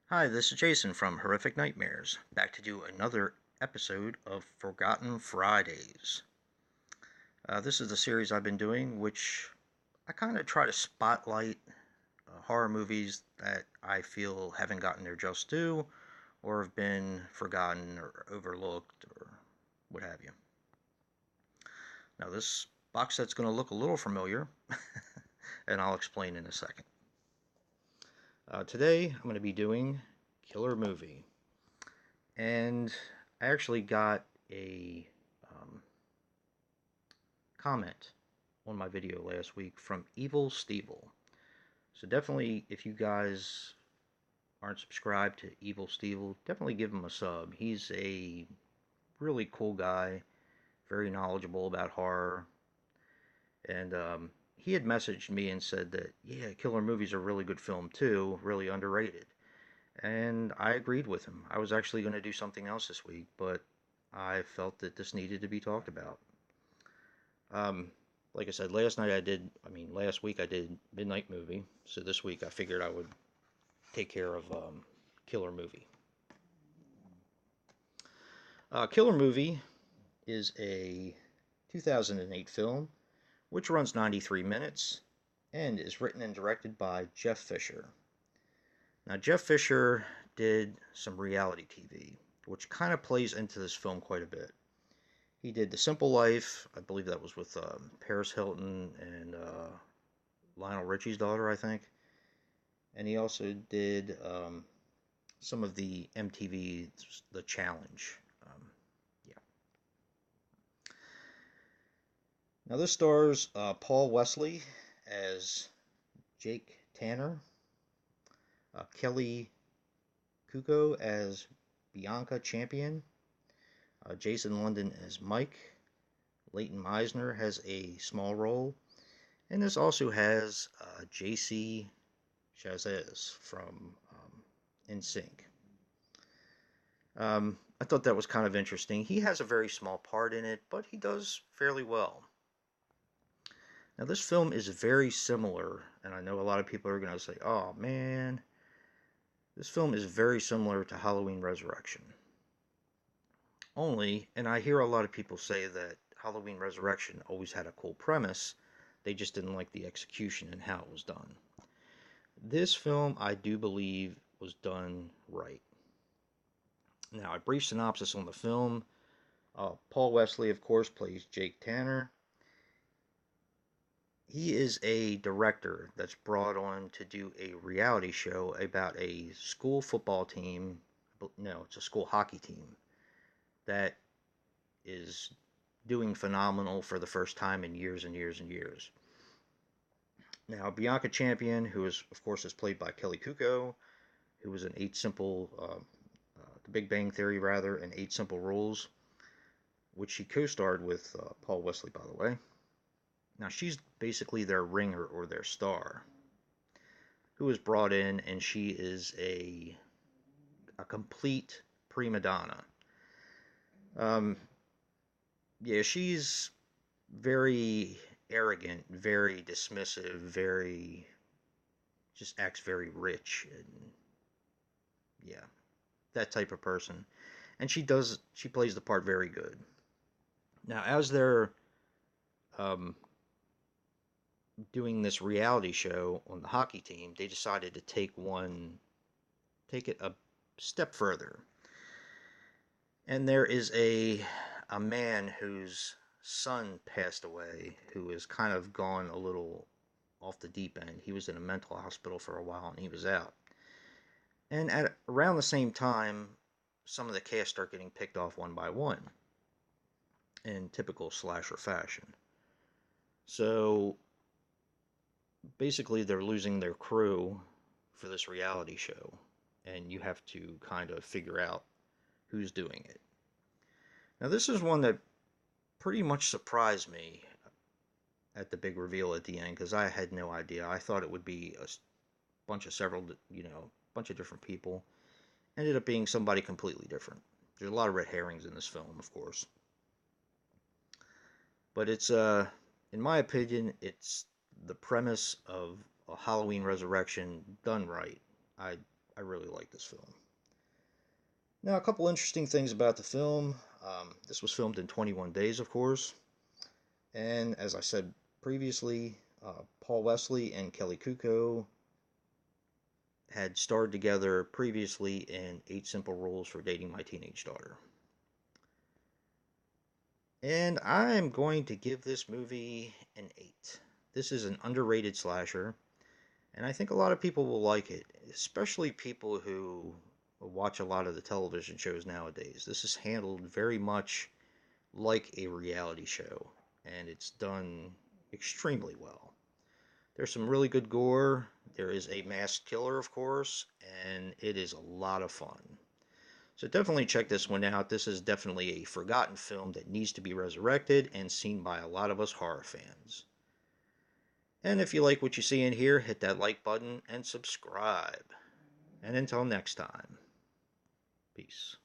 Hi, this is Jason from Horrific Nightmares, back to do another episode of Forgotten Fridays. This is the series I've been doing, which I kind of try to spotlight horror movies that I feel haven't gotten their just due, or have been forgotten or overlooked, or what have you. Now, this box set's going to look a little familiar, and I'll explain in a second. Today, I'm going to be doing Killer Movie. And I actually got a comment on my video last week from Evil Stevel. So definitely, if you guys aren't subscribed to Evil Stevel, definitely give him a sub. He's a really cool guy, very knowledgeable about horror. And he had messaged me and said that, yeah, Killer Movie's a really good film too, really underrated. And I agreed with him. I was actually going to do something else this week, but I felt that this needed to be talked about. Um, like I said, last week I did Midnight Movie, so this week I figured I would take care of Killer Movie. Killer Movie is a 2008 film which runs 93 minutes and is written and directed by Jeff Fisher. Now, Jeff Fisher did some reality TV, which kind of plays into this film quite a bit. He did The Simple Life. I believe that was with Paris Hilton and Lionel Richie's daughter, I think. And he also did some of the MTV The Challenge. Yeah. Now this stars Paul Wesley as Jake Tanner, Kelly Kuko as Bianca Champion, Jason London as Mike. Leighton Meisner has a small role. And this also has J.C. Chazes from NSYNC. I thought that was kind of interesting. He has a very small part in it, but he does fairly well. Now, this film is very similar, and I know a lot of people are going to say, oh man, this film is very similar to Halloween Resurrection. Only, and I hear a lot of people say that Halloween Resurrection always had a cool premise, they just didn't like the execution and how it was done. This film, I do believe, was done right. Now, a brief synopsis on the film. Paul Wesley, of course, plays Jake Tanner. He is a director that's brought on to do a reality show about a school football team. No, it's a school hockey team that is doing phenomenal for the first time in years and years and years. Now, Bianca Champion, who is, of course, is played by Kelly Kuko, who was in The Big Bang Theory, rather, and Eight Simple Rules, which she co-starred with Paul Wesley, by the way. Now, she's basically their ringer or their star, who is brought in, and she is a complete prima donna. Yeah, she's very arrogant, very dismissive, very just acts very rich, and yeah, that type of person. And she plays the part very good. Now, as they're um, doing this reality show on the hockey team, they decided to take it a step further. And there is a man whose son passed away, who has kind of gone a little off the deep end. He was in a mental hospital for a while and he was out. And at around the same time, some of the cast start getting picked off one by one in typical slasher fashion. So basically, they're losing their crew for this reality show, and you have to kind of figure out who's doing it. Now, this is one that pretty much surprised me. at the big reveal at the end, because I had no idea. I thought it would be a bunch of bunch of different people. Ended up being somebody completely different. There's a lot of red herrings in this film, of course. But it's in my opinion, it's the premise of a Halloween Resurrection done right. I I really like this film. Now, a couple interesting things about the film. This was filmed in 21 days, of course, and as I said previously, Paul Wesley and Kelly Kuko had starred together previously in Eight Simple Rules for Dating My Teenage Daughter. And I'm going to give this movie an 8. This is an underrated slasher, and I think a lot of people will like it, especially people who watch a lot of the television shows nowadays. This is handled very much like a reality show, and it's done extremely well. There's some really good gore. There is a masked killer, of course, and it is a lot of fun. So definitely check this one out. This is definitely a forgotten film that needs to be resurrected and seen by a lot of us horror fans. And if you like what you see in here, hit that like button and subscribe. And until next time, peace.